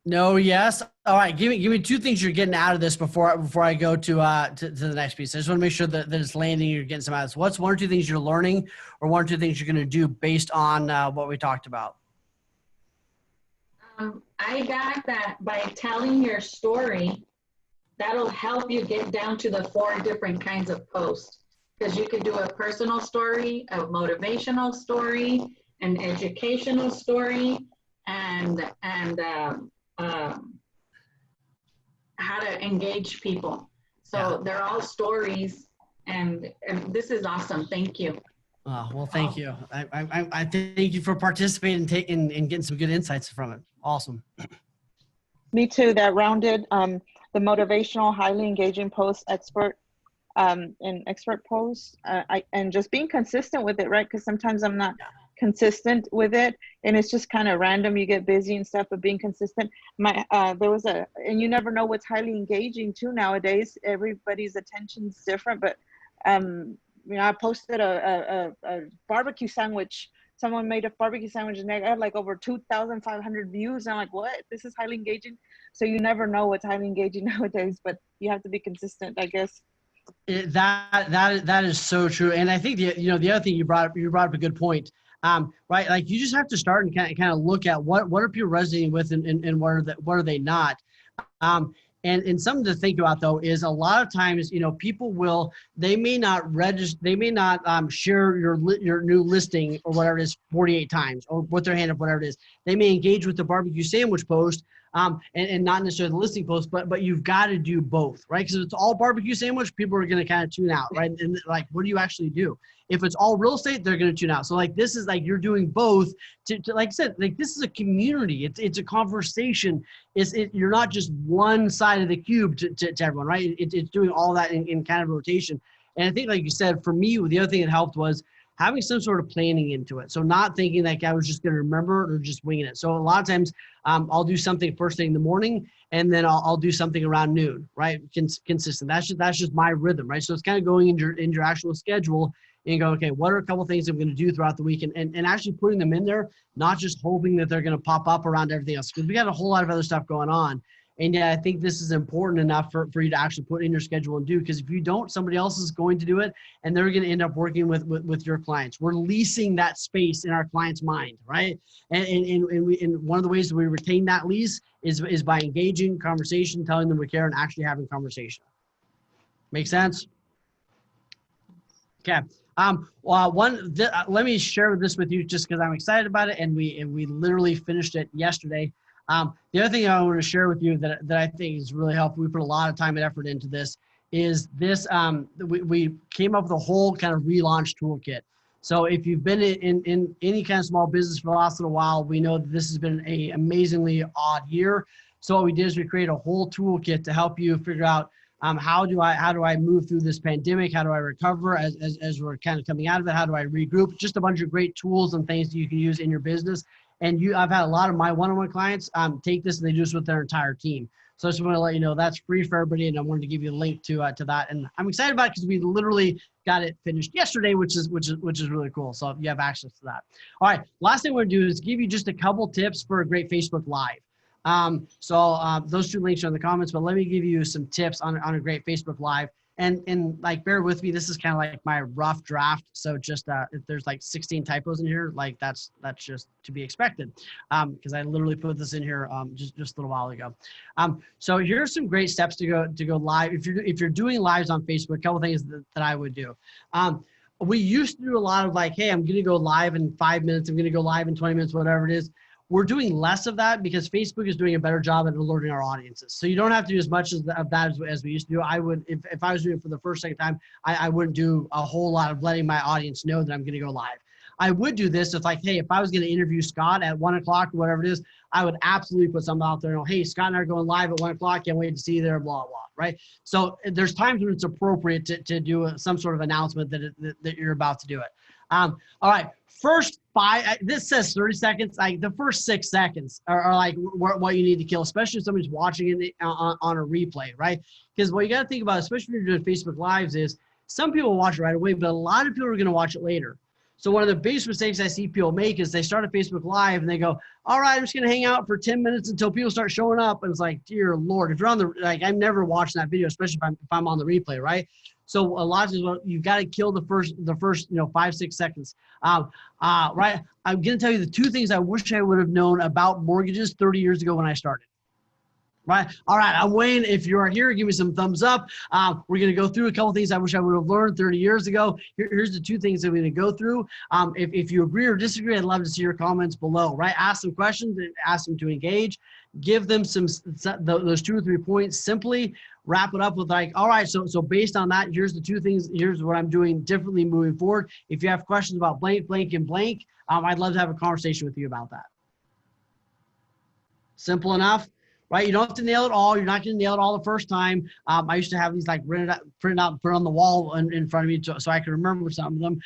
No, yes. All right. Give me 2 things you're getting out of this before I go to the next piece. I just want to make sure that it's landing. You're getting some out of this. What's 1 or 2 things you're learning, or 1 or 2 things you're going to do based on what we talked about? I got that by telling your story, that'll help you get down to the 4 different kinds of posts, because you could do a personal story, a motivational story, an educational story, and how to engage people. So yeah. They're all stories, and this is awesome. Thank you. Well, thank you. I thank you for participating and getting some good insights from it. Awesome. Me too. That rounded the motivational, highly engaging post expert and expert posts, and just being consistent with it, right? Because sometimes I'm not consistent with it, and it's just kind of random. You get busy and stuff, but being consistent. There was and you never know what's highly engaging too nowadays. Everybody's attention's different, but I posted a barbecue sandwich someone made a barbecue sandwich and they got like over 2,500 views. And I'm like, what? This is highly engaging. So you never know what's highly engaging nowadays, but you have to be consistent, I guess. That is so true. And I think the other thing you brought up a good point. Right, like you just have to start and kind of look at what are people resonating with and what are they not. And something to think about though is a lot of times, people they may not register, they may not share your new listing or whatever it is 48 times or with their hand up, whatever it is. They may engage with the barbecue sandwich post and not necessarily the listing post, but you've got to do both, right? Because if it's all barbecue sandwich, people are going to kind of tune out, right? And like, what do you actually do? If it's all real estate, they're going to tune out. So like, this is like, you're doing both to like I said, like this is a community. It's a conversation. You're not just one side of the cube to everyone, right? It's doing all that in kind of rotation. And I think, like you said, for me, the other thing that helped was having some sort of planning into it. So not thinking like I was just going to remember it or just winging it. So a lot of times I'll do something first thing in the morning and then I'll do something around noon, right? Consistent. That's just my rhythm, right? So it's kind of going in your actual schedule and go, okay, what are a couple things I'm going to do throughout the week and actually putting them in there, not just hoping that they're going to pop up around everything else. Because we got a whole lot of other stuff going on. And yeah, I think this is important enough for you to actually put in your schedule and do, because if you don't, somebody else is going to do it and they're going to end up working with your clients. We're leasing that space in our client's mind, right? And one of the ways that we retain that lease is by engaging conversation, telling them we care, and actually having conversation. Make sense? Okay. Let me share this with you just because I'm excited about it, and we literally finished it yesterday. The other thing I want to share with you that I think is really helpful, we put a lot of time and effort into this, is this, we came up with a whole kind of relaunch toolkit. So if you've been in any kind of small business for the last little while, we know that this has been an amazingly odd year. So what we did is we created a whole toolkit to help you figure out how do I move through this pandemic? How do I recover as we're kind of coming out of it? How do I regroup? Just a bunch of great tools and things that you can use in your business. And I've had a lot of my one-on-one clients take this and they do this with their entire team. So I just want to let you know that's free for everybody, and I wanted to give you a link to that. And I'm excited about it because we literally got it finished yesterday, which is really cool. So you have access to that. All right, last thing we're gonna do is give you just a couple tips for a great Facebook Live. Those two links are in the comments, but let me give you some tips on a great Facebook Live. And like, bear with me, this is kind of like my rough draft. So just if there's like 16 typos in here, like that's just to be expected, because I literally put this in here just a little while ago. So here's some great steps to go live. If you're doing lives on Facebook, a couple things that I would do. We used to do a lot of like, hey, I'm going to go live in 5 minutes. I'm going to go live in 20 minutes, whatever it is. We're doing less of that because Facebook is doing a better job at alerting our audiences. So you don't have to do as much of that as we used to do. I would, if I was doing it for the first, second time, I wouldn't do a whole lot of letting my audience know that I'm going to go live. I would do this if like, hey, if I was going to interview Scott at 1 o'clock or whatever it is, I would absolutely put something out there. Hey, Scott and I are going live at 1 o'clock. Can't wait to see you there, blah, blah, right? So there's times when it's appropriate to do some sort of announcement that you're about to do it. All right, first this says 30 seconds. Like the first 6 seconds are like what you need to kill, especially if somebody's watching it on a replay, right? Because what you got to think about, especially when you're doing Facebook Lives, is some people watch it right away, but a lot of people are going to watch it later. So one of the biggest mistakes I see people make is they start a Facebook Live and they go, all right, I'm just going to hang out for 10 minutes until people start showing up. And it's like, dear Lord, if you're on the, like, I'm never watching that video, especially if I'm on the replay, right? So a lot of times you've got to kill the first 5-6 seconds. Right. I'm going to tell you the two things I wish I would have known about mortgages 30 years ago when I started. Right. All right. I'm Wayne. If you are here, give me some thumbs up. We're going to go through a couple things I wish I would have learned 30 years ago. Here's the two things that we're going to go through. If you agree or disagree, I'd love to see your comments below. Right. Ask some questions and ask them to engage. Give them those 2 or 3 points. Simply wrap it up with like, all right, so based on that, here's the 2 things. Here's what I'm doing differently moving forward. If you have questions about blank, blank, and blank, I'd love to have a conversation with you about that. Simple enough. Right, you don't have to nail it all. You're not going to nail it all the first time. I used to have these like printed out, put on the wall in front of me so I could remember some of them.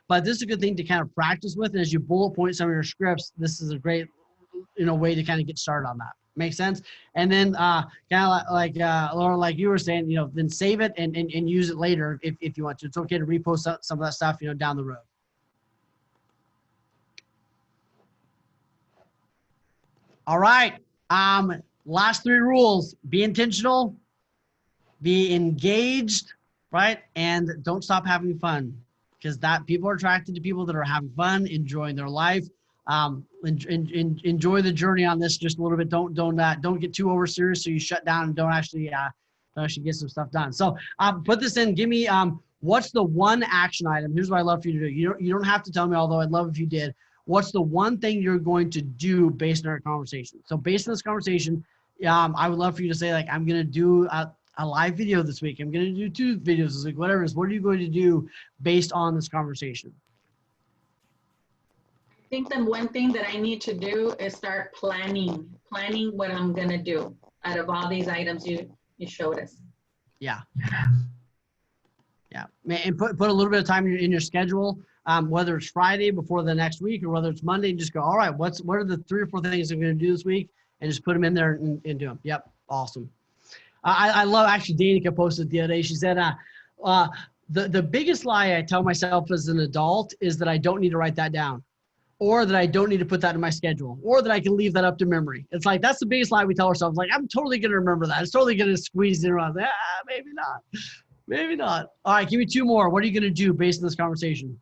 But this is a good thing to kind of practice with. And as you bullet point some of your scripts, this is a great, way to kind of get started on that. Make sense? And then kind of like Laura, like you were saying, then save it and use it later if you want to. It's okay to repost some of that stuff, down the road. All right. Last 3 rules: be intentional, be engaged, right? And don't stop having fun, because that people are attracted to people that are having fun, enjoying their life. Enjoy the journey on this just a little bit. Don't get too over serious so you shut down and don't actually get some stuff done. So put this in. Give me what's the one action item? Here's what I'd love for you to do. You don't have to tell me, although I'd love if you did. What's the one thing you're going to do based on our conversation? So based on this conversation, I would love for you to say, like, I'm going to do a live video this week. I'm going to do 2 videos this week, whatever it is. What are you going to do based on this conversation? I think the one thing that I need to do is start planning what I'm going to do out of all these items you showed us. Yeah. Yeah. And put a little bit of time in your schedule, whether it's Friday before the next week or whether it's Monday, just go, all right, what are the 3 or 4 things I'm going to do this week? And just put them in there and do them. Yep. Awesome. I love, actually, Danica posted the other day. She said, the biggest lie I tell myself as an adult is that I don't need to write that down, or that I don't need to put that in my schedule, or that I can leave that up to memory. It's like, that's the biggest lie we tell ourselves. Like, I'm totally going to remember that. It's totally going to squeeze it around. Maybe not. Maybe not. All right, give me 2 more. What are you going to do based on this conversation?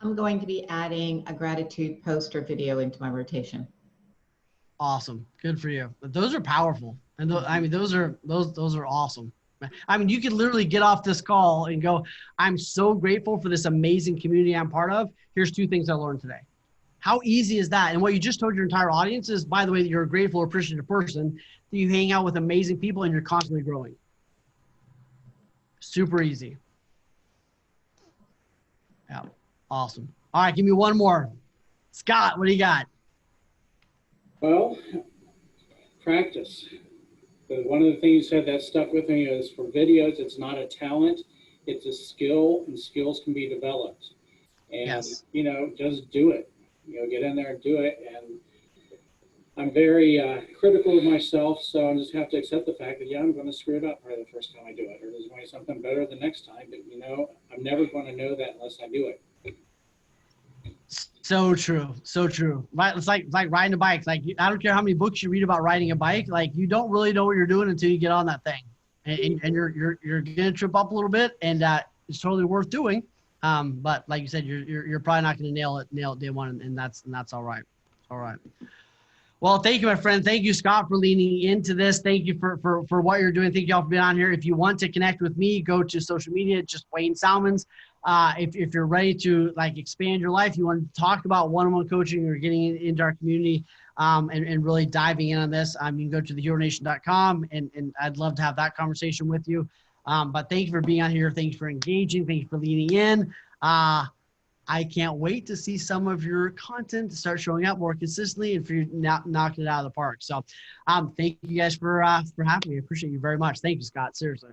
I'm going to be adding a gratitude post or video into my rotation. Awesome. Good for you. Those are powerful. And those are awesome. I mean, you could literally get off this call and go, I'm so grateful for this amazing community I'm part of. Here's 2 things I learned today. How easy is that? And what you just told your entire audience is, by the way, that you're a grateful, appreciative person, that you hang out with amazing people and you're constantly growing. Super easy. Yeah. Awesome. All right. Give me 1 more. Scott, what do you got? Well, practice. But one of the things you said that stuck with me is, for videos, it's not a talent, it's a skill, and skills can be developed. And, yes, just do it. Get in there and do it. And I'm very critical of myself, so I just have to accept the fact that, I'm going to screw it up probably the first time I do it, or there's going to be something better the next time. But, I'm never going to know that unless I do it. So true. So true. Right. It's like riding a bike. Like, I don't care how many books you read about riding a bike. Like, you don't really know what you're doing until you get on that thing, and you're going to trip up a little bit, and it's totally worth doing. But like you said, you're probably not going to nail it day one, and that's all right. All right. Well, thank you, my friend. Thank you, Scott, for leaning into this. Thank you for what you're doing. Thank you all for being on here. If you want to connect with me, go to social media, just Wayne Salmans. If you're ready to expand your life, you want to talk about one-on-one coaching or getting into our community and really diving in on this, you can go to theheronation.com, and I'd love to have that conversation with you. But thank you for being on here. Thank you for engaging. Thank you for leaning in. I can't wait to see some of your content start showing up more consistently and for you knocking it out of the park. So thank you guys for having me. I appreciate you very much. Thank you, Scott. Seriously.